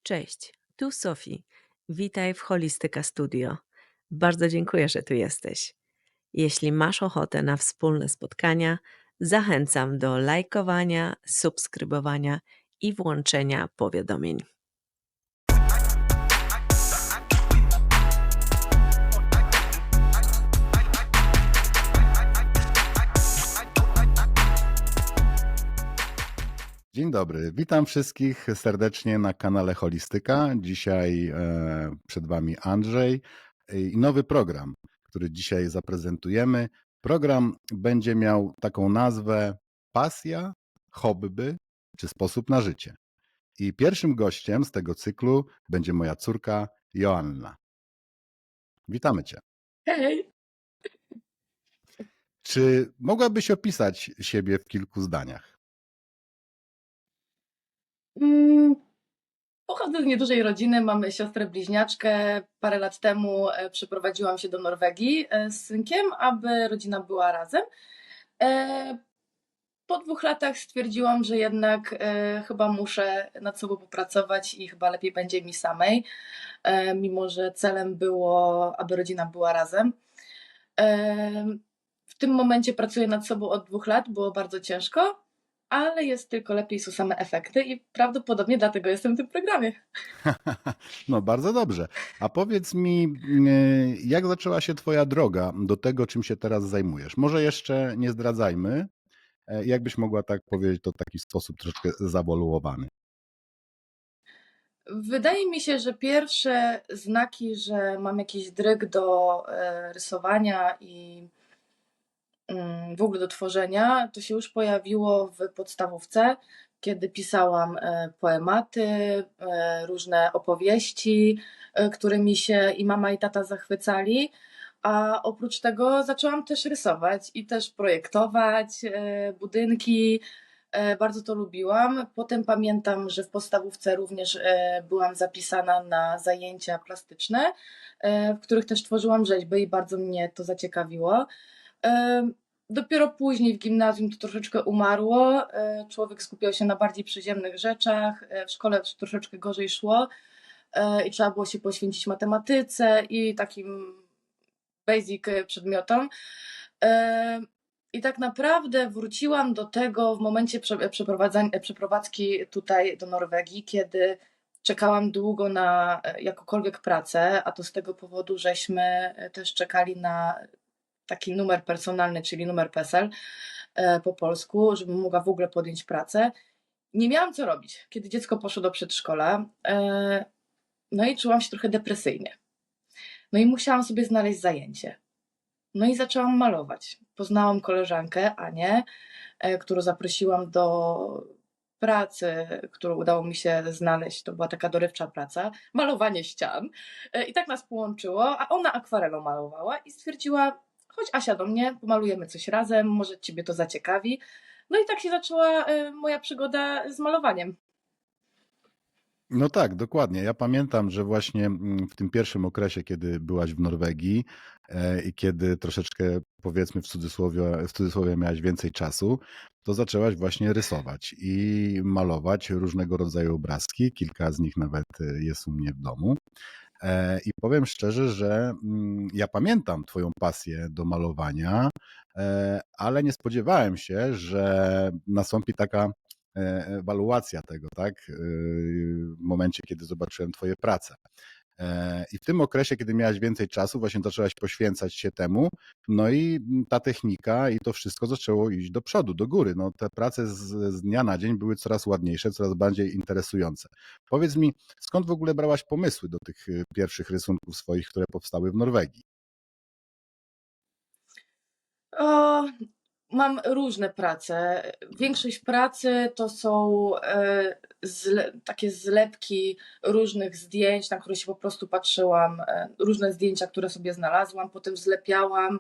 Cześć, tu Sofii. Witaj w Holistyka Studio. Bardzo dziękuję, że tu jesteś. Jeśli masz ochotę na wspólne spotkania, zachęcam do lajkowania, subskrybowania i włączenia powiadomień. Dzień dobry, witam wszystkich serdecznie na kanale Holistyka. Dzisiaj przed Wami Andrzej i nowy program, który dzisiaj zaprezentujemy. Program będzie miał taką nazwę Pasja, Hobby czy Sposób na życie. I pierwszym gościem z tego cyklu będzie moja córka Joanna. Witamy Cię. Hej! Czy mogłabyś opisać siebie w kilku zdaniach? Pochodzę z niedużej rodziny, mamy siostrę bliźniaczkę. Parę lat temu przeprowadziłam się do Norwegii z synkiem, aby rodzina była razem. Po 2 latach stwierdziłam, że jednak chyba muszę nad sobą popracować i chyba lepiej będzie mi samej, mimo że celem było, aby rodzina była razem. W tym momencie pracuję nad sobą od 2 lat, było bardzo ciężko, ale jest tylko lepiej, są same efekty i prawdopodobnie dlatego jestem w tym programie. No bardzo dobrze. A powiedz mi, jak zaczęła się Twoja droga do tego, czym się teraz zajmujesz? Może jeszcze nie zdradzajmy, jakbyś mogła tak powiedzieć to w taki sposób troszkę zawoluowany. Wydaje mi się, że pierwsze znaki, że mam jakiś dryg do rysowania i w ogóle do tworzenia, to się już pojawiło w podstawówce, kiedy pisałam poematy, różne opowieści, którymi się i mama i tata zachwycali. A oprócz tego zaczęłam też rysować i też projektować budynki. Bardzo to lubiłam. Potem pamiętam, że w podstawówce również byłam zapisana na zajęcia plastyczne, w których też tworzyłam rzeźby i bardzo mnie to zaciekawiło. Dopiero później w gimnazjum to troszeczkę umarło. Człowiek skupiał się na bardziej przyziemnych rzeczach. W szkole troszeczkę gorzej szło i trzeba było się poświęcić matematyce i takim basic przedmiotom. I tak naprawdę wróciłam do tego w momencie przeprowadzki tutaj do Norwegii, kiedy czekałam długo na jakąkolwiek pracę, a to z tego powodu, żeśmy też czekali na taki numer personalny, czyli numer PESEL po polsku, żebym mogła w ogóle podjąć pracę. Nie miałam co robić, kiedy dziecko poszło do przedszkola. No i czułam się trochę depresyjnie. No i musiałam sobie znaleźć zajęcie. No i zaczęłam malować. Poznałam koleżankę Anię, którą zaprosiłam do pracy, którą udało mi się znaleźć. To była taka dorywcza praca, malowanie ścian. I tak nas połączyło, a ona akwarelą malowała i stwierdziła: chodź Asia do mnie, pomalujemy coś razem, może ciebie to zaciekawi. No i tak się zaczęła moja przygoda z malowaniem. No tak, dokładnie. Ja pamiętam, że właśnie w tym pierwszym okresie, kiedy byłaś w Norwegii i kiedy troszeczkę, powiedzmy w cudzysłowie miałaś więcej czasu, to zaczęłaś właśnie rysować i malować różnego rodzaju obrazki. Kilka z nich nawet jest u mnie w domu. I powiem szczerze, że ja pamiętam Twoją pasję do malowania, ale nie spodziewałem się, że nastąpi taka ewaluacja tego, tak? W momencie, kiedy zobaczyłem Twoje prace. I w tym okresie, kiedy miałaś więcej czasu, właśnie zaczęłaś poświęcać się temu, no i ta technika i to wszystko zaczęło iść do przodu, do góry. No, te prace z dnia na dzień były coraz ładniejsze, coraz bardziej interesujące. Powiedz mi, skąd w ogóle brałaś pomysły do tych pierwszych rysunków swoich, które powstały w Norwegii? O, mam różne prace. Większość pracy to są takie zlepki różnych zdjęć, na które się po prostu patrzyłam, różne zdjęcia, które sobie znalazłam, potem zlepiałam.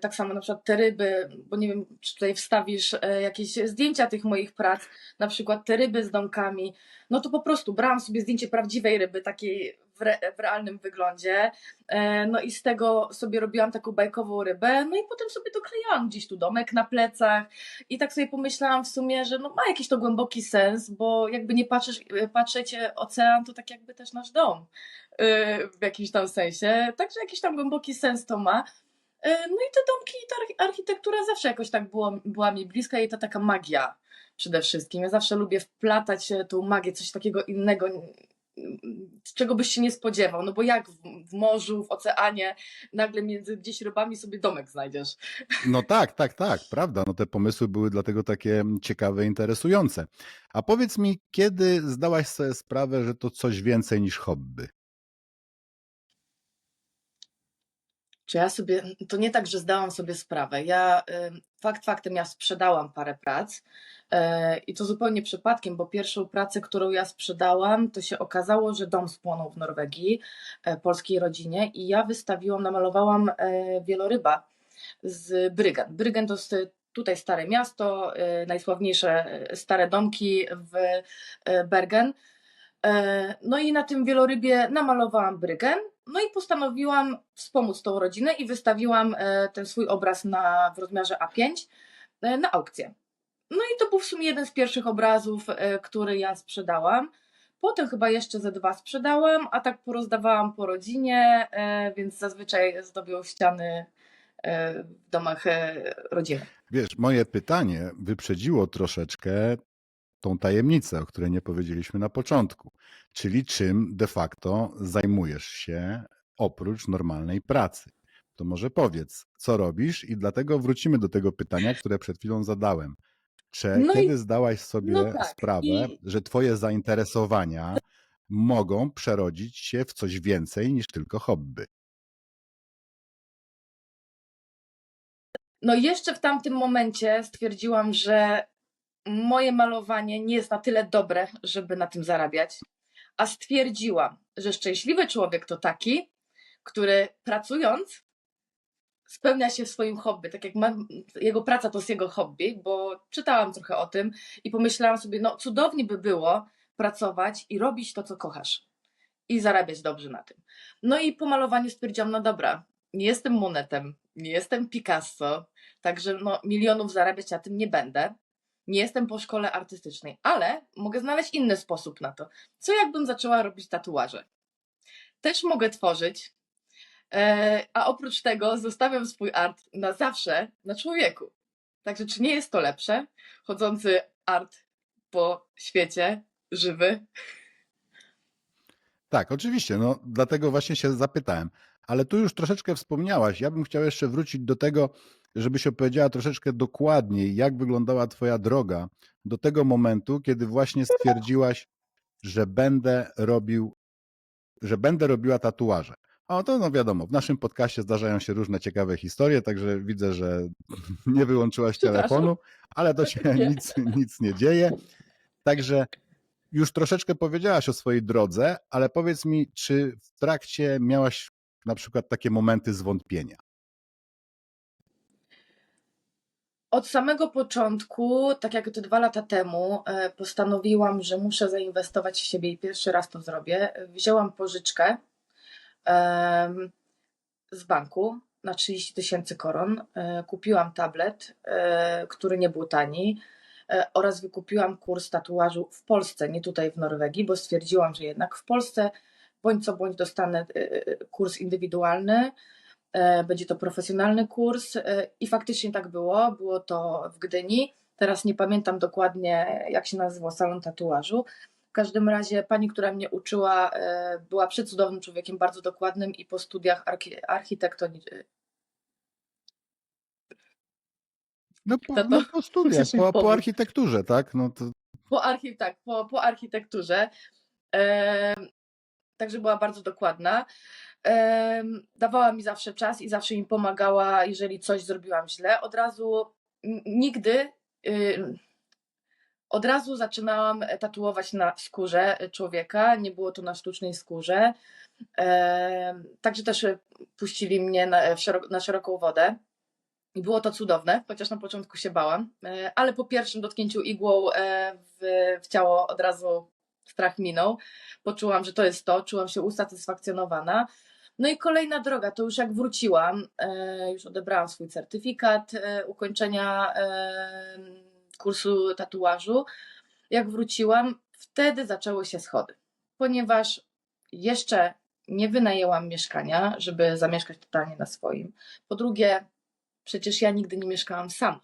Tak samo na przykład te ryby, bo nie wiem, czy tutaj wstawisz jakieś zdjęcia tych moich prac, na przykład te ryby z domkami. No to po prostu brałam sobie zdjęcie prawdziwej ryby, takiej w realnym wyglądzie. No i z tego sobie robiłam taką bajkową rybę, no i potem sobie doklejałam gdzieś tu domek na plecach i tak sobie pomyślałam w sumie, że no ma jakiś to głęboki sens, bo jakby nie patrzeć ocean to tak jakby też nasz dom w jakimś tam sensie, także jakiś tam głęboki sens to ma. No i te domki i ta architektura zawsze jakoś tak była mi bliska i to taka magia przede wszystkim. Ja zawsze lubię wplatać tą magię, coś takiego innego, czego byś się nie spodziewał. No bo jak w morzu, w oceanie, nagle między gdzieś rybami sobie domek znajdziesz. No tak, tak, tak, prawda. No te pomysły były dlatego takie ciekawe, interesujące. A powiedz mi, kiedy zdałaś sobie sprawę, że to coś więcej niż hobby? Czy ja sobie, to nie tak, że zdałam sobie sprawę. Ja fakt faktem, ja sprzedałam parę prac i to zupełnie przypadkiem, bo pierwszą pracę, którą ja sprzedałam, to się okazało, że dom spłonął w Norwegii, polskiej rodzinie i ja wystawiłam, namalowałam wieloryba z Bryggen. Bryggen to jest tutaj stare miasto, najsławniejsze stare domki w Bergen. No i na tym wielorybie namalowałam Bryggen, no i postanowiłam wspomóc tą rodzinę i wystawiłam ten swój obraz w rozmiarze A5 na aukcję. No i to był w sumie jeden z pierwszych obrazów, który ja sprzedałam. Potem chyba jeszcze ze 2 sprzedałam, a tak porozdawałam po rodzinie, więc zazwyczaj zdobią ściany w domach rodziny. Wiesz, moje pytanie wyprzedziło troszeczkę tą tajemnicę, o której nie powiedzieliśmy na początku, czyli czym de facto zajmujesz się oprócz normalnej pracy. To może powiedz, co robisz i dlatego wrócimy do tego pytania, które przed chwilą zadałem. No i Kiedy zdałaś no sobie tak. sprawę, że twoje zainteresowania mogą przerodzić się w coś więcej niż tylko hobby? No jeszcze w tamtym momencie stwierdziłam, że moje malowanie nie jest na tyle dobre, żeby na tym zarabiać, a stwierdziłam, że szczęśliwy człowiek to taki, który pracując spełnia się w swoim hobby, tak jak jego praca to jest jego hobby, bo czytałam trochę o tym i pomyślałam sobie, no cudownie by było pracować i robić to, co kochasz i zarabiać dobrze na tym. No i po malowaniu stwierdziłam, no dobra, nie jestem Monetem, nie jestem Picasso, także no, milionów zarabiać na tym nie będę. Nie jestem po szkole artystycznej, ale mogę znaleźć inny sposób na to. Co jakbym zaczęła robić tatuaże? Też mogę tworzyć, a oprócz tego zostawiam swój art na zawsze na człowieku. Także czy nie jest to lepsze? Chodzący art po świecie, żywy. Tak, oczywiście, no dlatego właśnie się zapytałem. Ale tu już troszeczkę wspomniałaś. Ja bym chciał jeszcze wrócić do tego, żebyś opowiedziała troszeczkę dokładniej, jak wyglądała twoja droga do tego momentu, kiedy właśnie stwierdziłaś, że będę robiła tatuaże. O, to no wiadomo, w naszym podcaście zdarzają się różne ciekawe historie, także widzę, że nie wyłączyłaś Przepraszam. telefonu, ale to się Nie. nic nie dzieje. Także już troszeczkę powiedziałaś o swojej drodze, ale powiedz mi, czy w trakcie miałaś na przykład takie momenty zwątpienia? Od samego początku, tak jak te 2 lata temu, postanowiłam, że muszę zainwestować w siebie i pierwszy raz to zrobię. Wzięłam pożyczkę z banku na 30 000 koron. Kupiłam tablet, który nie był tani, oraz wykupiłam kurs tatuażu w Polsce, nie tutaj w Norwegii, bo stwierdziłam, że jednak w Polsce bądź co bądź dostanę kurs indywidualny. Będzie to profesjonalny kurs i faktycznie tak było. Było to w Gdyni. Teraz nie pamiętam dokładnie, jak się nazywał salon tatuażu. W każdym razie pani, która mnie uczyła, była przecudownym człowiekiem, bardzo dokładnym i po studiach architektonicznych. No po studiach, po architekturze, tak? No to... Po architekturze. Także była bardzo dokładna. Dawała mi zawsze czas i zawsze mi pomagała, jeżeli coś zrobiłam źle. Od razu zaczynałam tatuować na skórze człowieka, nie było to na sztucznej skórze. Także też puścili mnie na szeroką wodę. I było to cudowne, chociaż na początku się bałam, ale po pierwszym dotknięciu igłą w ciało od razu strach minął, poczułam, że to jest to, czułam się usatysfakcjonowana. No i kolejna droga, to już jak wróciłam, już odebrałam swój certyfikat ukończenia kursu tatuażu. Jak wróciłam, wtedy zaczęły się schody, ponieważ jeszcze nie wynajęłam mieszkania, żeby zamieszkać totalnie na swoim. Po drugie, przecież ja nigdy nie mieszkałam sama.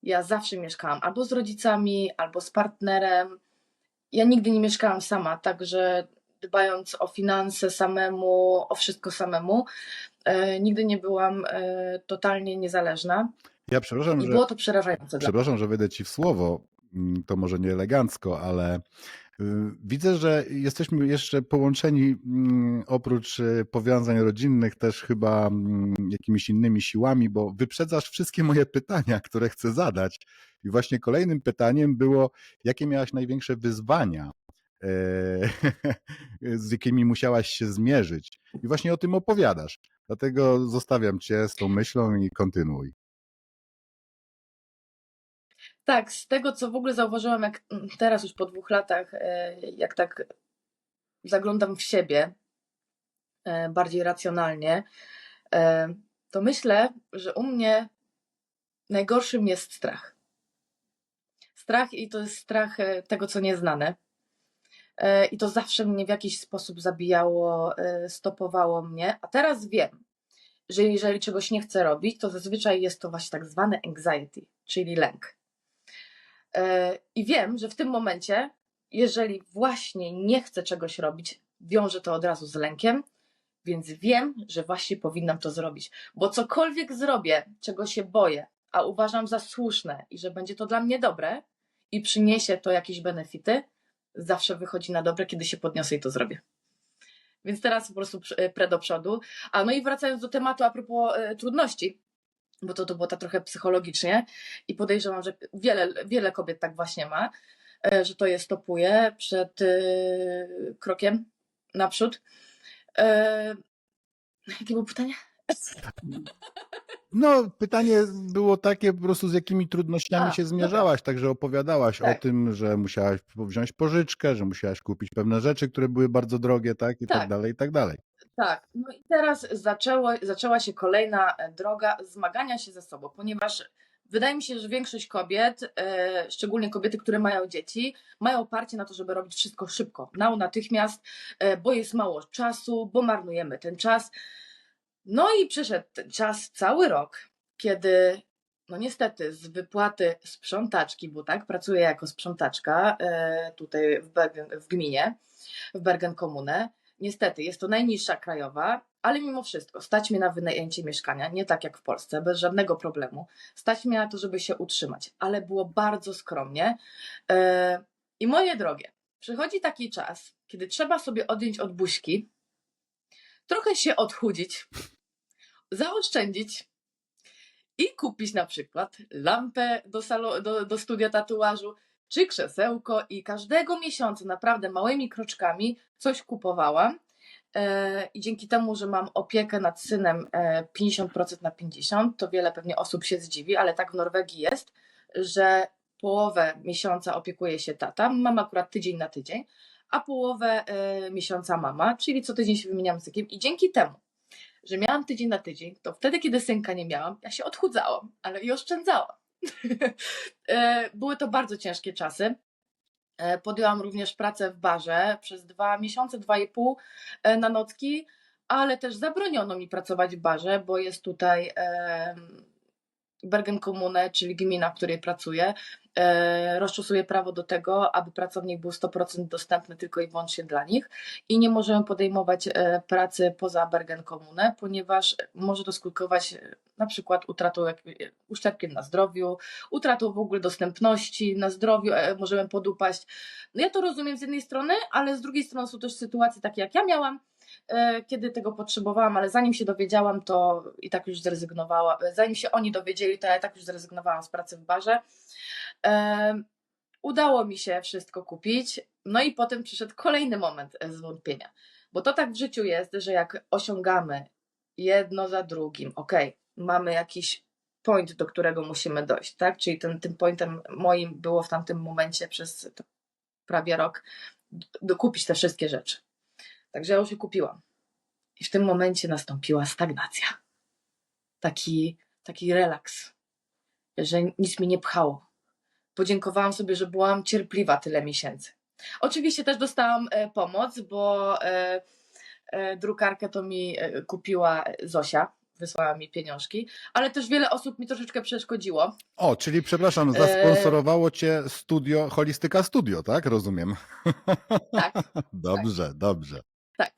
Ja zawsze mieszkałam albo z rodzicami, albo z partnerem. Ja nigdy nie mieszkałam sama, także dbając o finanse samemu, o wszystko samemu, nigdy nie byłam totalnie niezależna Ja i było to przerażające dla mnie. przepraszam, że wejdę ci w słowo, to może nie elegancko, ale widzę, że jesteśmy jeszcze połączeni oprócz powiązań rodzinnych też chyba jakimiś innymi siłami, bo wyprzedzasz wszystkie moje pytania, które chcę zadać. I właśnie kolejnym pytaniem było, jakie miałaś największe wyzwania, z jakimi musiałaś się zmierzyć. I właśnie o tym opowiadasz. Dlatego zostawiam cię z tą myślą i kontynuuj. Tak, z tego co w ogóle zauważyłam, jak teraz już po 2 latach, jak tak zaglądam w siebie bardziej racjonalnie, to myślę, że u mnie najgorszym jest strach. Strach i to jest strach tego, co nieznane. I to zawsze mnie w jakiś sposób zabijało, stopowało mnie. A teraz wiem, że jeżeli czegoś nie chcę robić, to zazwyczaj jest to właśnie tak zwany anxiety, czyli lęk. I wiem, że w tym momencie, jeżeli właśnie nie chcę czegoś robić, wiążę to od razu z lękiem, więc wiem, że właśnie powinnam to zrobić. Bo cokolwiek zrobię, czego się boję, a uważam za słuszne i że będzie to dla mnie dobre i przyniesie to jakieś benefity, zawsze wychodzi na dobre, kiedy się podniosę i to zrobię. Więc teraz po prostu prę do przodu. A no i wracając do tematu a propos trudności, bo to było tak trochę psychologicznie i podejrzewam, że wiele kobiet tak właśnie ma, że to je stopuje przed krokiem naprzód. Jakie było pytanie? No, pytanie było takie po prostu, z jakimi trudnościami się dobra. zmierzałaś, także opowiadałaś o Tak. tym, że musiałaś wziąć pożyczkę, że musiałaś kupić pewne rzeczy, które były bardzo drogie, tak? I tak Tak. dalej, i tak dalej. Tak, no i teraz zaczęła się kolejna droga zmagania się ze sobą, ponieważ wydaje mi się, że większość kobiet, szczególnie kobiety, które mają dzieci, mają oparcie na to, żeby robić wszystko szybko, natychmiast, bo jest mało czasu, bo marnujemy ten czas. No i przyszedł ten czas, cały rok, kiedy no niestety z wypłaty sprzątaczki, bo tak, pracuję jako sprzątaczka tutaj w gminie, w Bergen Kommune. Niestety jest to najniższa krajowa, ale mimo wszystko stać mnie na wynajęcie mieszkania, nie tak jak w Polsce, bez żadnego problemu. Stać mnie na to, żeby się utrzymać, ale było bardzo skromnie. I moje drogie, przychodzi taki czas, kiedy trzeba sobie odjąć od buźki, trochę się odchudzić, zaoszczędzić i kupić na przykład lampę do studia tatuażu, czy krzesełko i każdego miesiąca naprawdę małymi kroczkami coś kupowałam. I dzięki temu, że mam opiekę nad synem 50% na 50%, to wiele pewnie osób się zdziwi, ale tak w Norwegii jest, że połowę miesiąca opiekuje się tata, mam akurat tydzień na tydzień, a połowę miesiąca mama, czyli co tydzień się wymieniam z synkiem i dzięki temu, że miałam tydzień na tydzień, to wtedy, kiedy synka nie miałam, ja się odchudzałam, ale i oszczędzałam. Były to bardzo ciężkie czasy. Podjęłam również pracę w barze przez 2 miesiące, 2,5 na nocki, ale też zabroniono mi pracować w barze, bo jest tutaj Bergen Kommune, czyli gmina, w której pracuję, rozczesuje prawo do tego, aby pracownik był 100% dostępny tylko i wyłącznie dla nich i nie możemy podejmować pracy poza Bergen Kommune, ponieważ może to skutkować na przykład utratą, uszczerbkiem na zdrowiu, utratą w ogóle dostępności na zdrowiu, możemy podupaść. No ja to rozumiem z jednej strony, ale z drugiej strony są też sytuacje takie, jak ja miałam, kiedy tego potrzebowałam, ale zanim się dowiedziałam, to i tak już zrezygnowałam. Zanim się oni dowiedzieli, to ja i tak już zrezygnowałam z pracy w barze. Udało mi się wszystko kupić, no i potem przyszedł kolejny moment zwątpienia, bo to tak w życiu jest, że jak osiągamy jedno za drugim, mamy jakiś point, do którego musimy dojść, tak? Czyli tym pointem moim było w tamtym momencie przez prawie rok, dokupić te wszystkie rzeczy. Także ja już je kupiłam. I w tym momencie nastąpiła stagnacja. Taki relaks, że nic mi nie pchało. Podziękowałam sobie, że byłam cierpliwa tyle miesięcy. Oczywiście też dostałam pomoc, bo drukarkę to mi kupiła Zosia, wysłała mi pieniążki, ale też wiele osób mi troszeczkę przeszkodziło. O, czyli przepraszam, E, zasponsorowało cię studio, Holistyka Studio, tak? Rozumiem. tak, Dobrze, dobrze. tak.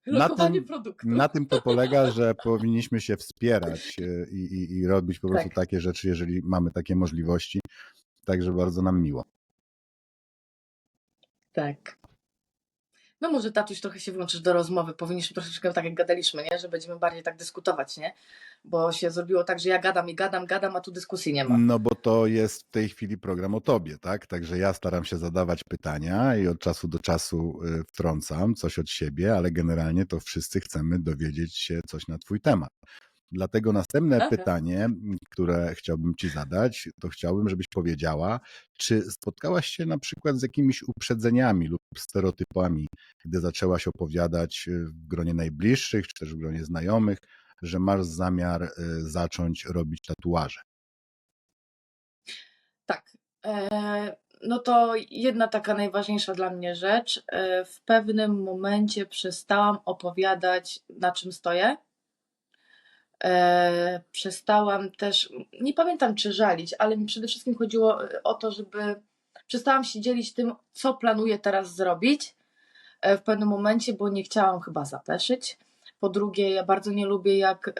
Na Lokowanie tym, produktu. na tym to polega, że powinniśmy się wspierać i robić po prostu Tak. takie rzeczy, jeżeli mamy takie możliwości. Także bardzo nam miło. Tak. No może tatuś trochę się włączysz do rozmowy. Powinniśmy troszeczkę tak jak gadaliśmy, nie? Że będziemy bardziej tak dyskutować, nie? Bo się zrobiło tak, że ja gadam i gadam, a tu dyskusji nie ma. No bo to jest w tej chwili program o tobie, tak? Także ja staram się zadawać pytania i od czasu do czasu wtrącam coś od siebie, ale generalnie to wszyscy chcemy dowiedzieć się coś na twój temat. Dlatego następne Aha. pytanie, które chciałbym ci zadać, to chciałbym, żebyś powiedziała, czy spotkałaś się na przykład z jakimiś uprzedzeniami lub stereotypami, gdy zaczęłaś opowiadać w gronie najbliższych, czy też w gronie znajomych, że masz zamiar zacząć robić tatuaże? Tak. No to jedna taka najważniejsza dla mnie rzecz. W pewnym momencie przestałam opowiadać, na czym stoję. Przestałam też, nie pamiętam czy żalić, ale mi przede wszystkim chodziło o to, żeby przestałam się dzielić tym, co planuję teraz zrobić w pewnym momencie, bo nie chciałam chyba zapeszyć. Po drugie, ja bardzo nie lubię, jak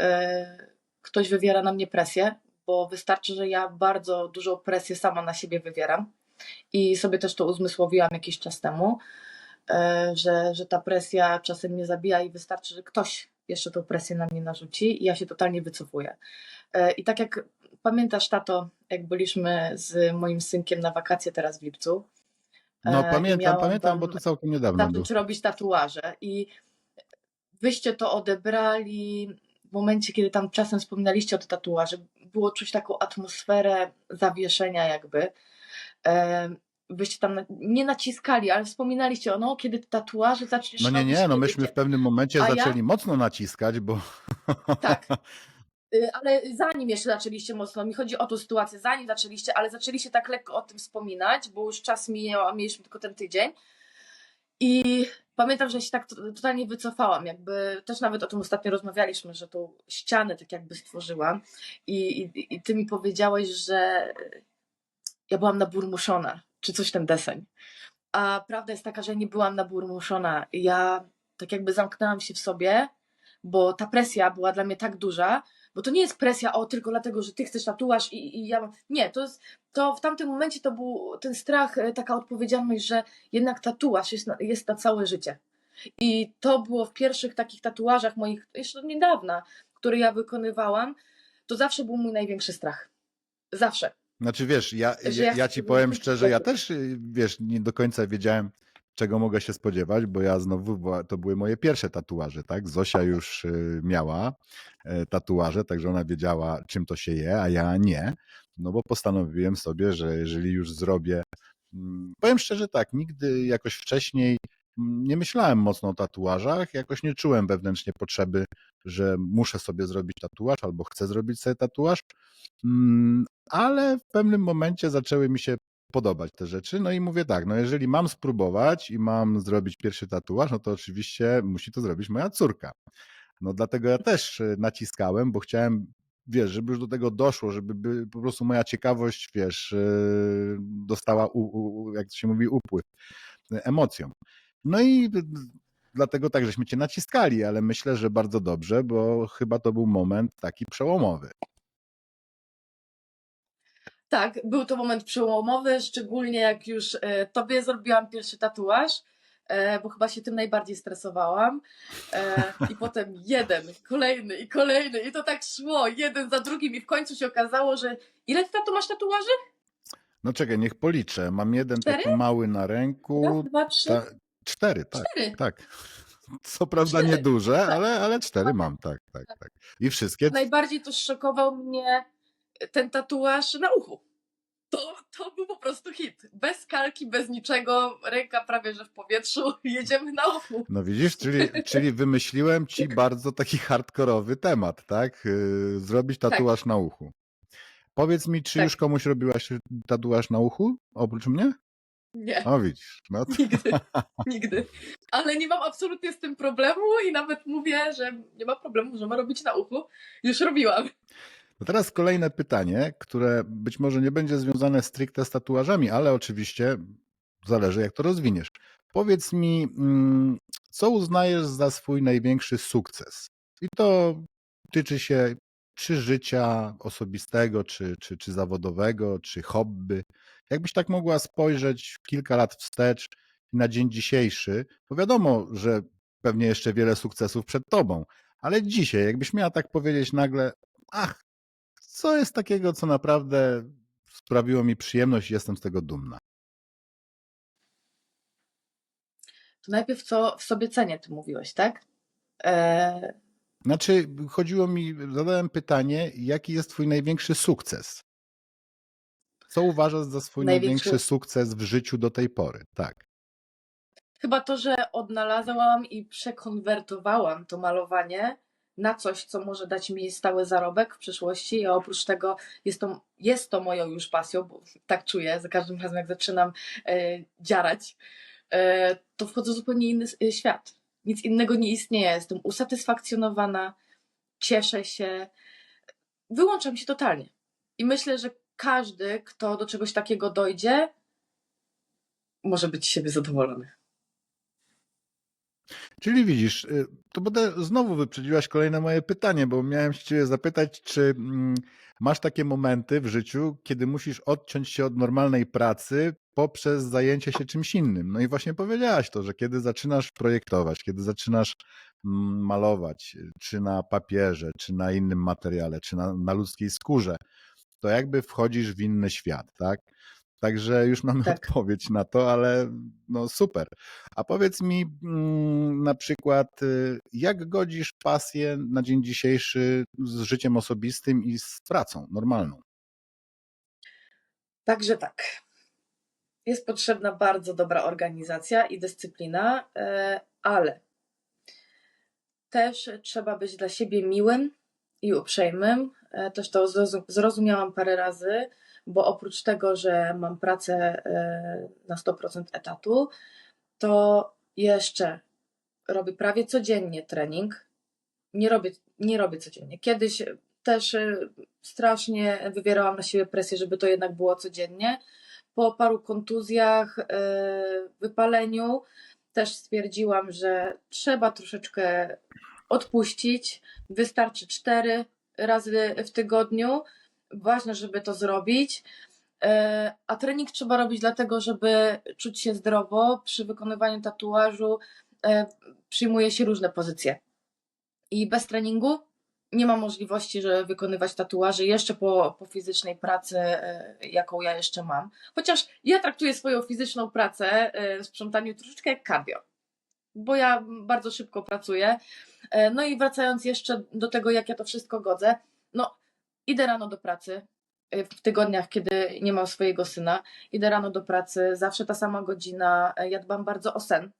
ktoś wywiera na mnie presję, bo wystarczy, że ja bardzo dużą presję sama na siebie wywieram i sobie też to uzmysłowiłam jakiś czas temu, że ta presja czasem mnie zabija i wystarczy, że ktoś jeszcze tą presję na mnie narzuci i ja się totalnie wycofuję. I tak jak pamiętasz, tato, jak byliśmy z moim synkiem na wakacje teraz w lipcu, No i miałam pamiętam, bo wam to całkiem niedawno było. zacząć robić tatuaże i wyście to odebrali w momencie, kiedy tam czasem wspominaliście o tych tatuaży. Było czuć taką atmosferę zawieszenia jakby. Wyście tam nie naciskali, ale wspominaliście kiedy te tatuaże zaczniesz No robić, nie, no nie myśmy wiecie. w pewnym momencie A ja? zaczęli mocno naciskać, bo Tak. Ale zanim jeszcze zaczęliście mocno, mi chodzi o tą sytuację, zanim zaczęliście, ale zaczęliście tak lekko o tym wspominać, bo już czas mijał, a mieliśmy tylko ten tydzień. I pamiętam, że się tak totalnie wycofałam, jakby też nawet o tym ostatnio rozmawialiśmy, że tą ścianę tak jakby stworzyłam i ty mi powiedziałeś, że ja byłam naburmuszona, czy coś ten deseń. A prawda jest taka, że nie byłam naburmuszona. Ja tak jakby zamknęłam się w sobie, bo ta presja była dla mnie tak duża, bo to nie jest presja tylko dlatego, że ty chcesz tatuaż i ja mam. Nie, to w tamtym momencie to był ten strach, taka odpowiedzialność, że jednak tatuaż jest na całe życie. I to było w pierwszych takich tatuażach moich, jeszcze od niedawna, które ja wykonywałam, to zawsze był mój największy strach. Zawsze. Znaczy wiesz, Że ja ja chcę ci sobie powiem zrobić szczerze, ja tatuaż. też wiesz, nie do końca wiedziałem, czego mogę się spodziewać, bo ja znowu, to były moje pierwsze tatuaże, tak? Zosia już miała tatuaże, także ona wiedziała, czym to się je, a ja nie. No bo postanowiłem sobie, że jeżeli już zrobię, powiem szczerze tak, nigdy jakoś wcześniej nie myślałem mocno o tatuażach, jakoś nie czułem wewnętrznie potrzeby, że muszę sobie zrobić tatuaż albo chcę zrobić sobie tatuaż. Ale w pewnym momencie zaczęły mi się podobać te rzeczy. No i mówię tak, no jeżeli mam spróbować i mam zrobić pierwszy tatuaż, no to oczywiście musi to zrobić moja córka. No dlatego ja też naciskałem, bo chciałem, wiesz, żeby już do tego doszło, żeby po prostu moja ciekawość, wiesz, dostała, jak to się mówi, upływ emocjom. No i dlatego tak, żeśmy cię naciskali, ale myślę, że bardzo dobrze, bo chyba to był moment taki przełomowy. Tak, był to moment przełomowy, szczególnie jak już tobie zrobiłam pierwszy tatuaż, bo chyba się tym najbardziej stresowałam. I potem jeden, kolejny i kolejny i to tak szło, jeden za drugim i w końcu się okazało, że ile ty masz tatuaży? No czekaj, niech policzę. Mam jeden 4? taki mały na Raz, ręku. 2, 3, 4, tak, 4. tak. Co prawda 4. nieduże, Tak. ale 4 mam, tak. I wszystkie. Najbardziej to szokował mnie ten tatuaż na uchu. To był po prostu hit. Bez kalki, bez niczego, ręka prawie że w powietrzu, jedziemy na uchu. No widzisz, czyli wymyśliłem ci bardzo taki hardkorowy temat, tak? Zrobić Tak, tatuaż na uchu. Powiedz mi, czy już tak. komuś robiłaś tatuaż na uchu? Oprócz mnie? Nie, O widzisz, no to... nigdy, nigdy. Ale nie mam absolutnie z tym problemu i nawet mówię, że nie ma problemu, możemy robić na uchu. Już robiłam. No teraz kolejne pytanie, które być może nie będzie związane stricte z tatuażami, ale oczywiście zależy, jak to rozwiniesz. Powiedz mi, co uznajesz za swój największy sukces? I to tyczy się czy życia osobistego, czy zawodowego, czy hobby. Jakbyś tak mogła spojrzeć kilka lat wstecz na dzień dzisiejszy, bo wiadomo, że pewnie jeszcze wiele sukcesów przed tobą, ale dzisiaj, jakbyś miała tak powiedzieć nagle, ach, co jest takiego, co naprawdę sprawiło mi przyjemność i jestem z tego dumna? To najpierw co w sobie cenię, ty mówiłeś, tak? E, Znaczy, chodziło mi, zadałem pytanie, jaki jest twój największy sukces? Co uważasz za swój największy największy, sukces w życiu do tej pory? Tak. chyba to, że odnalazłam i przekonwertowałam to malowanie na coś, co może dać mi stały zarobek w przyszłości, a oprócz tego jest to moją już pasją, bo tak czuję, za każdym razem jak zaczynam dziarać, to wchodzę w zupełnie inny świat. Nic innego nie istnieje. Jestem usatysfakcjonowana, cieszę się, wyłączam się totalnie. I myślę, że każdy, kto do czegoś takiego dojdzie, może być z siebie zadowolony. Czyli widzisz, to będę znowu wyprzedziłaś kolejne moje pytanie, bo miałem się ciebie zapytać, czy masz takie momenty w życiu, kiedy musisz odciąć się od normalnej pracy poprzez zajęcie się czymś innym. No i właśnie powiedziałaś to, że kiedy zaczynasz projektować, kiedy zaczynasz malować, czy na papierze, czy na innym materiale, czy na ludzkiej skórze, to jakby wchodzisz w inny świat, tak? Także już mamy Tak. odpowiedź na to, ale no super. A powiedz mi na przykład, jak godzisz pasję na dzień dzisiejszy z życiem osobistym i z pracą normalną? Także tak. Jest potrzebna bardzo dobra organizacja i dyscyplina, ale też trzeba być dla siebie miłym i uprzejmym. Też to zrozumiałam parę razy, bo oprócz tego, że mam pracę na 100% etatu, to jeszcze robię prawie codziennie trening. Nie robię codziennie. Kiedyś też strasznie wywierałam na siebie presję, żeby to jednak było codziennie. Po paru kontuzjach, wypaleniu też stwierdziłam, że trzeba troszeczkę odpuścić. Wystarczy 4 razy w tygodniu. Ważne, żeby to zrobić. A trening trzeba robić dlatego, żeby czuć się zdrowo. Przy wykonywaniu tatuażu przyjmuje się różne pozycje. I bez treningu nie ma możliwości, żeby wykonywać tatuaże jeszcze po fizycznej pracy, jaką ja jeszcze mam. Chociaż ja traktuję swoją fizyczną pracę, sprzątanie troszeczkę jak cardio, bo ja bardzo szybko pracuję. No i wracając jeszcze do tego, jak ja to wszystko godzę, no idę rano do pracy, w tygodniach, kiedy nie mam swojego syna, idę rano do pracy, zawsze ta sama godzina, ja dbam bardzo o sen.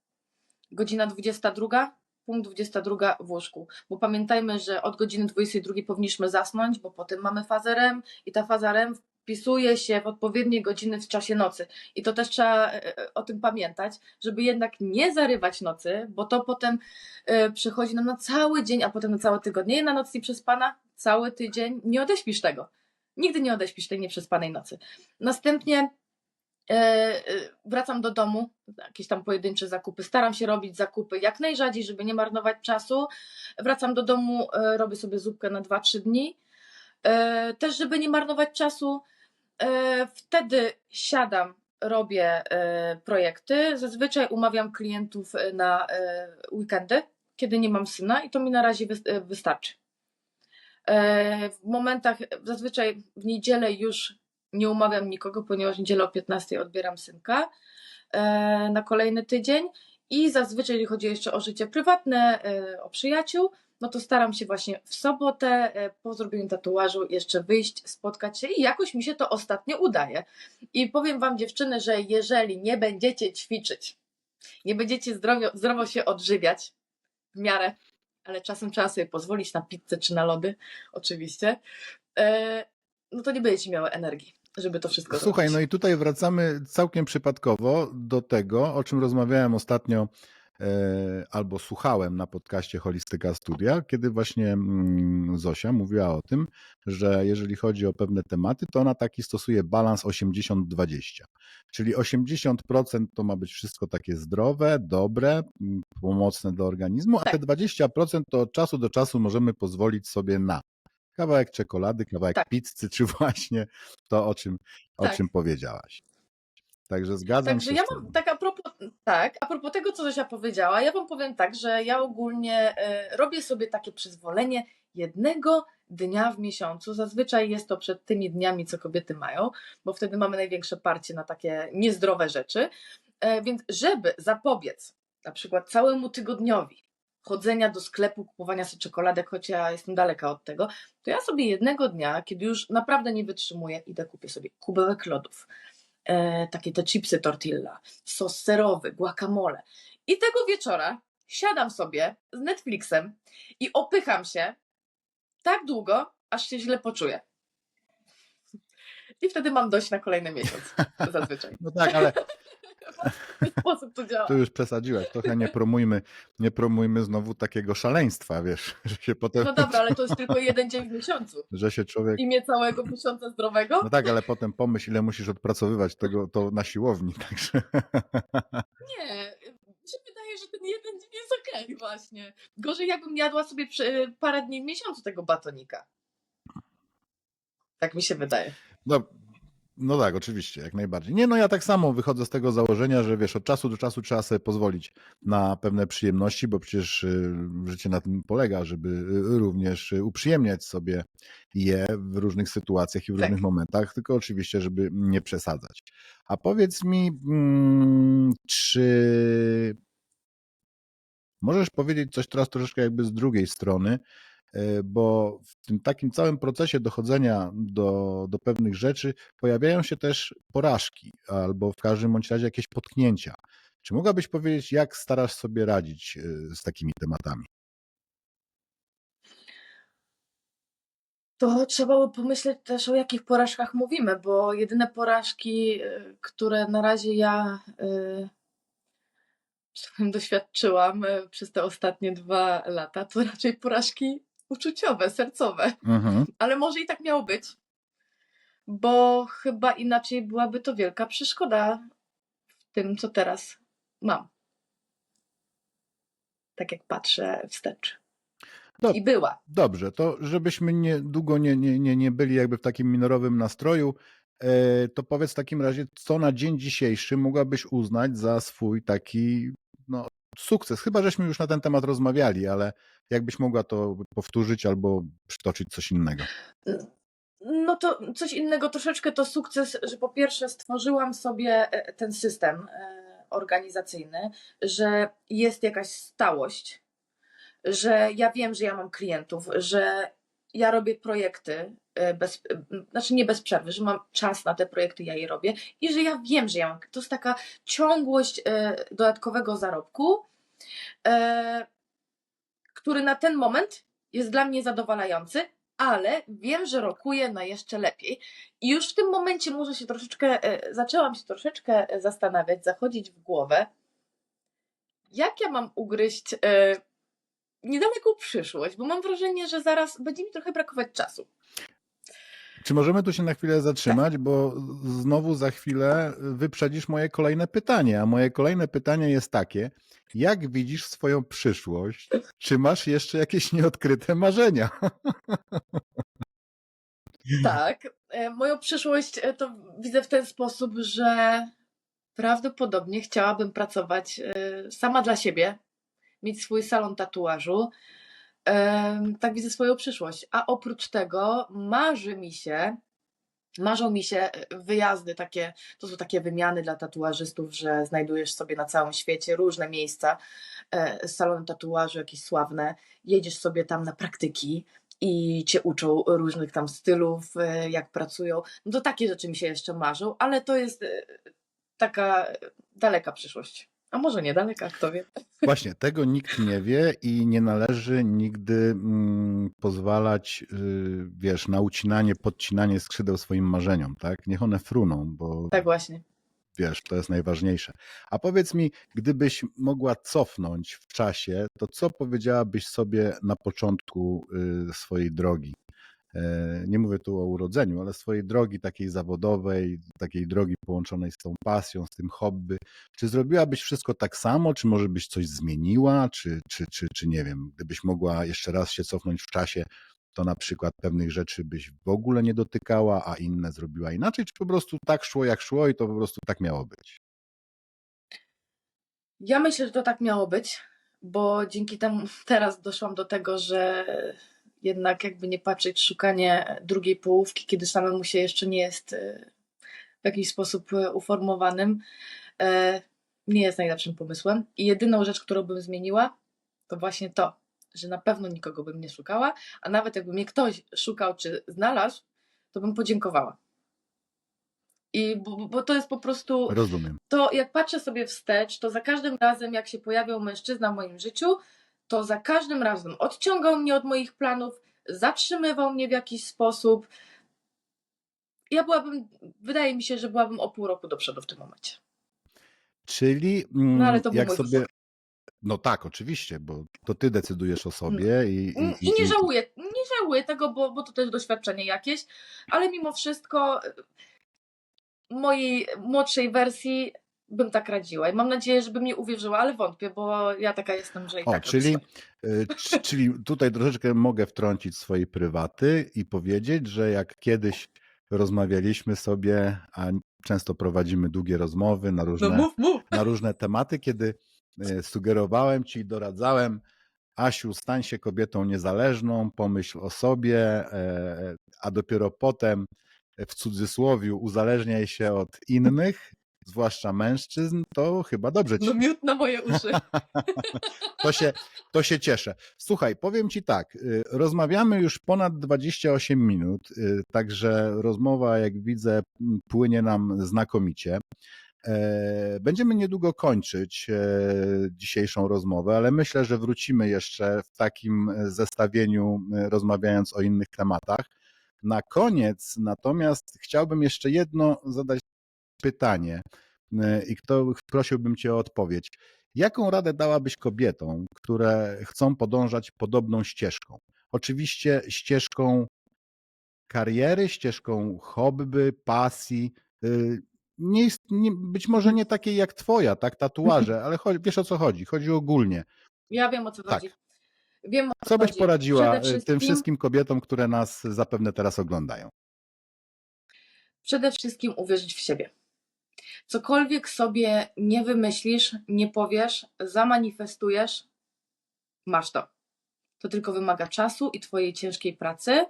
Godzina 22, punkt 22 w łóżku. Bo pamiętajmy, że od godziny 22 powinniśmy zasnąć, bo potem mamy fazę REM i ta faza REM wpisuje się w odpowiednie godziny w czasie nocy. I to też trzeba o tym pamiętać, żeby jednak nie zarywać nocy, bo to potem przechodzi nam na cały dzień, a potem na całe tygodnie. Jedna noc nieprzespana, cały tydzień, nie odeśpisz tego. Nigdy nie odeśpisz tej nieprzespanej nocy. Następnie wracam do domu, jakieś tam pojedyncze zakupy. Staram się robić zakupy jak najrzadziej, żeby nie marnować czasu. Wracam do domu, robię sobie zupkę na 2-3 dni. Też, żeby nie marnować czasu, wtedy siadam, robię projekty. Zazwyczaj umawiam klientów na weekendy, kiedy nie mam syna i to mi na razie wystarczy. W momentach, zazwyczaj w niedzielę już nie umawiam nikogo, ponieważ w niedzielę o 15 odbieram synka na kolejny tydzień I zazwyczaj, jeżeli chodzi jeszcze o życie prywatne, o przyjaciół, no to staram się właśnie w sobotę po zrobieniu tatuażu jeszcze wyjść, spotkać się i jakoś mi się to ostatnio udaje. I powiem wam, dziewczyny, że jeżeli nie będziecie ćwiczyć, nie będziecie zdrowo się odżywiać w miarę, ale czasem trzeba sobie pozwolić na pizzę czy na lody, oczywiście, no to nie będziecie miały energii, żeby to wszystko Słuchaj, zrobić. no i tutaj wracamy całkiem przypadkowo do tego, o czym rozmawiałem ostatnio albo słuchałem na podcaście Holistyka Studia, kiedy właśnie Zosia mówiła o tym, że jeżeli chodzi o pewne tematy, to ona taki stosuje balans 80-20. Czyli 80% to ma być wszystko takie zdrowe, dobre, pomocne dla organizmu, a te Tak, 20% to od czasu do czasu możemy pozwolić sobie na kawałek czekolady, kawałek tak, pizzy, czy właśnie to, o tak. czym powiedziałaś. Także zgadzam Także się ja z mam tobą. tak a propos tego, co Zosia powiedziała, ja wam powiem tak, że ja ogólnie robię sobie takie przyzwolenie jednego dnia w miesiącu. Zazwyczaj jest to przed tymi dniami, co kobiety mają, bo wtedy mamy największe parcie na takie niezdrowe rzeczy. Więc żeby zapobiec na przykład całemu tygodniowi chodzenia do sklepu, kupowania sobie czekoladek, choć ja jestem daleka od tego, to ja sobie jednego dnia, kiedy już naprawdę nie wytrzymuję, idę kupię sobie kubełek lodów, takie te chipsy tortilla, sos serowy, guacamole. I tego wieczora siadam sobie z Netflixem i opycham się tak długo, aż się źle poczuję. I wtedy mam dość na kolejny miesiąc, zazwyczaj. No tak, ale W ten sposób to tu działa. już przesadziłaś. Trochę nie promujmy znowu takiego szaleństwa, wiesz, że się potem, No dobra, ale to jest tylko jeden dzień w miesiącu. że się człowiek... W imię całego miesiąca zdrowego? No tak, ale potem pomyśl, ile musisz odpracowywać to na siłowni, także... Nie. Mi się wydaje, że ten jeden dzień jest okej właśnie. Gorzej jakbym jadła sobie parę dni w miesiącu tego batonika. Tak mi się wydaje. No, no tak, oczywiście, jak najbardziej. Nie, no ja tak samo wychodzę z tego założenia, że wiesz, od czasu do czasu trzeba sobie pozwolić na pewne przyjemności, bo przecież życie na tym polega, żeby również uprzyjemniać sobie je w różnych sytuacjach i w Tak. różnych momentach, tylko oczywiście, żeby nie przesadzać. A powiedz mi, czy możesz powiedzieć coś teraz troszeczkę jakby z drugiej strony, bo w tym takim całym procesie dochodzenia do pewnych rzeczy pojawiają się też porażki albo w każdym bądź razie jakieś potknięcia. Czy mogłabyś powiedzieć, jak starasz sobie radzić z takimi tematami? To trzeba by pomyśleć też, o jakich porażkach mówimy, bo jedyne porażki, które na razie ja doświadczyłam przez te ostatnie 2 lata, to raczej porażki uczuciowe, sercowe. Mhm. Ale może i tak miało być, bo chyba inaczej byłaby to wielka przeszkoda w tym, co teraz mam. Tak jak patrzę wstecz. No, I była. dobrze, to żebyśmy długo nie byli jakby w takim minorowym nastroju, to powiedz w takim razie, co na dzień dzisiejszy mogłabyś uznać za swój taki no, sukces? Chyba żeśmy już na ten temat rozmawiali, ale jakbyś mogła to powtórzyć albo przytoczyć coś innego. No to coś innego troszeczkę to sukces, że po pierwsze stworzyłam sobie ten system organizacyjny, że jest jakaś stałość, że ja wiem, że ja mam klientów, że ja robię projekty, znaczy nie bez przerwy, że mam czas na te projekty, ja je robię i że ja wiem, że ja mam. To jest taka ciągłość dodatkowego zarobku, który na ten moment jest dla mnie zadowalający, ale wiem, że rokuję na jeszcze lepiej. I już w tym momencie może się zaczęłam się troszeczkę zastanawiać, zachodzić w głowę, jak ja mam ugryźć niedaleką przyszłość, bo mam wrażenie, że zaraz będzie mi trochę brakować czasu. Czy możemy tu się na chwilę zatrzymać, bo znowu za chwilę wyprzedzisz moje kolejne pytanie, a moje kolejne pytanie jest takie, jak widzisz swoją przyszłość? Czy masz jeszcze jakieś nieodkryte marzenia? Tak, moją przyszłość to widzę w ten sposób, że prawdopodobnie chciałabym pracować sama dla siebie, mieć swój salon tatuażu. Tak widzę swoją przyszłość. A oprócz tego marzy mi się Marzą mi się wyjazdy takie, to są takie wymiany dla tatuażystów, że znajdujesz sobie na całym świecie różne miejsca, salony tatuażu jakieś sławne, jedziesz sobie tam na praktyki i cię uczą różnych tam stylów, jak pracują. No to takie rzeczy mi się jeszcze marzą, ale to jest taka daleka przyszłość. A może nie daleka, kto wie. Właśnie, tego nikt nie wie i nie należy nigdy pozwalać, wiesz, na ucinanie, podcinanie skrzydeł swoim marzeniom, tak? Niech one fruną, bo Tak właśnie. wiesz, to jest najważniejsze. A powiedz mi, gdybyś mogła cofnąć w czasie, to co powiedziałabyś sobie na początku swojej drogi? Nie mówię tu o urodzeniu, ale swojej drogi takiej zawodowej, takiej drogi połączonej z tą pasją, z tym hobby. Czy zrobiłabyś wszystko tak samo, czy może byś coś zmieniła, czy nie wiem, gdybyś mogła jeszcze raz się cofnąć w czasie, to na przykład pewnych rzeczy byś w ogóle nie dotykała, a inne zrobiła inaczej, czy po prostu tak szło jak szło i to po prostu tak miało być? Ja myślę, że to tak miało być, bo dzięki temu teraz doszłam do tego, że jednak jakby nie patrzeć, szukanie drugiej połówki, kiedy samemu się jeszcze nie jest w jakiś sposób uformowanym, nie jest najlepszym pomysłem. I jedyną rzecz, którą bym zmieniła, to właśnie to, że na pewno nikogo bym nie szukała, a nawet jakby mnie ktoś szukał czy znalazł, to bym podziękowała. Bo to jest po prostu, Rozumiem. to jak patrzę sobie wstecz, to za każdym razem, jak się pojawiał mężczyzna w moim życiu, to za każdym razem odciągał mnie od moich planów, zatrzymywał mnie w jakiś sposób. Ja byłabym, wydaje mi się, że byłabym o pół roku do przodu w tym momencie. Czyli No ale to był jak mój sobie. wybór. No tak, oczywiście, bo to ty decydujesz o sobie I nie żałuję tego, bo to też doświadczenie jakieś, ale mimo wszystko mojej młodszej wersji bym tak radziła i mam nadzieję, że by mnie uwierzyła, ale wątpię, bo ja taka jestem, że i O, tak robię czyli, swoje. czyli tutaj troszeczkę mogę wtrącić swoje prywaty i powiedzieć, że jak kiedyś rozmawialiśmy sobie, a często prowadzimy długie rozmowy No mów. na różne tematy, kiedy sugerowałem ci, doradzałem, Asiu, stań się kobietą niezależną, pomyśl o sobie, a dopiero potem w cudzysłowiu uzależniaj się od innych, zwłaszcza mężczyzn, to chyba dobrze No ci. miód na moje uszy. To się cieszę. Słuchaj, powiem ci tak, rozmawiamy już ponad 28 minut, także rozmowa, jak widzę, płynie nam znakomicie. Będziemy niedługo kończyć dzisiejszą rozmowę, ale myślę, że wrócimy jeszcze w takim zestawieniu, rozmawiając o innych tematach. Na koniec natomiast chciałbym jeszcze jedno zadać pytanie i prosiłbym cię o odpowiedź. Jaką radę dałabyś kobietom, które chcą podążać podobną ścieżką? Oczywiście ścieżką kariery, ścieżką hobby, pasji, być może nie takiej jak twoja, tak, tatuaże, ale wiesz o co chodzi, chodzi ogólnie. Ja wiem, o co chodzi. Tak, Wiem, o co co byś chodzi. poradziła Przede tym wszystkim, wszystkim kobietom, które nas zapewne teraz oglądają? przede wszystkim uwierzyć w siebie. Cokolwiek sobie nie wymyślisz, nie powiesz, zamanifestujesz, masz to. To tylko wymaga czasu i twojej ciężkiej pracy.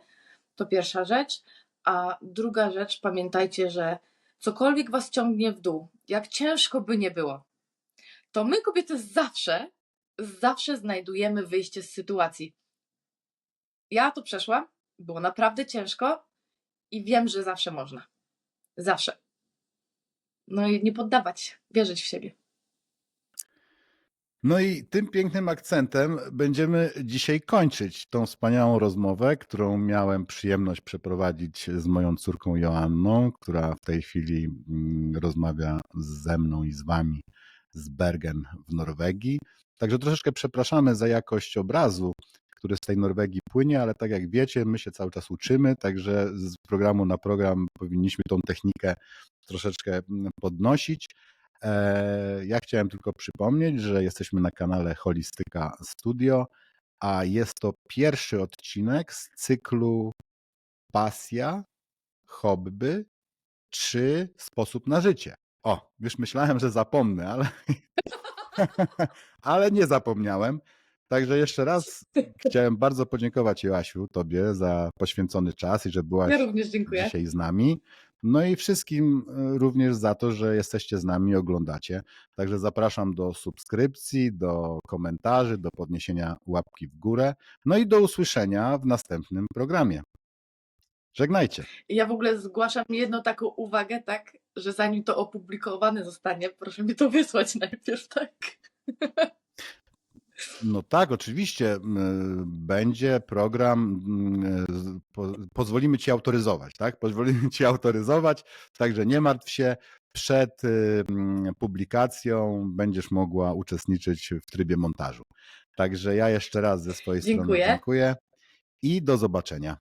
To pierwsza rzecz. A druga rzecz, pamiętajcie, że cokolwiek was ciągnie w dół, jak ciężko by nie było, to my kobiety zawsze znajdujemy wyjście z sytuacji. Ja to przeszłam, było naprawdę ciężko i wiem, że zawsze można. Zawsze. No i nie poddawać się, wierzyć w siebie. No i tym pięknym akcentem będziemy dzisiaj kończyć tą wspaniałą rozmowę, którą miałem przyjemność przeprowadzić z moją córką Joanną, która w tej chwili rozmawia ze mną i z wami z Bergen w Norwegii. Także troszeczkę przepraszamy za jakość obrazu, który z tej Norwegii płynie, ale tak jak wiecie, my się cały czas uczymy, także z programu na program powinniśmy tą technikę troszeczkę podnosić. Ja chciałem tylko przypomnieć, że jesteśmy na kanale Holistyka Studio, a jest to pierwszy odcinek z cyklu Pasja, Hobby czy Sposób na życie. O, już myślałem, że zapomnę, ale, ale nie zapomniałem. Także jeszcze raz chciałem bardzo podziękować Joasiu, tobie za poświęcony czas i że Ja byłaś również dziękuję. dzisiaj z nami. No i wszystkim również za to, że jesteście z nami, oglądacie. Także zapraszam do subskrypcji, do komentarzy, do podniesienia łapki w górę. No i do usłyszenia w następnym programie. Żegnajcie. I ja w ogóle zgłaszam jedną taką uwagę, tak, że zanim to opublikowane zostanie, proszę mi to wysłać najpierw, tak? No tak, oczywiście będzie program, pozwolimy ci autoryzować, tak? Pozwolimy ci autoryzować, także nie martw się, przed publikacją będziesz mogła uczestniczyć w trybie montażu. Także ja jeszcze raz ze swojej strony Dziękuję. dziękuję i do zobaczenia.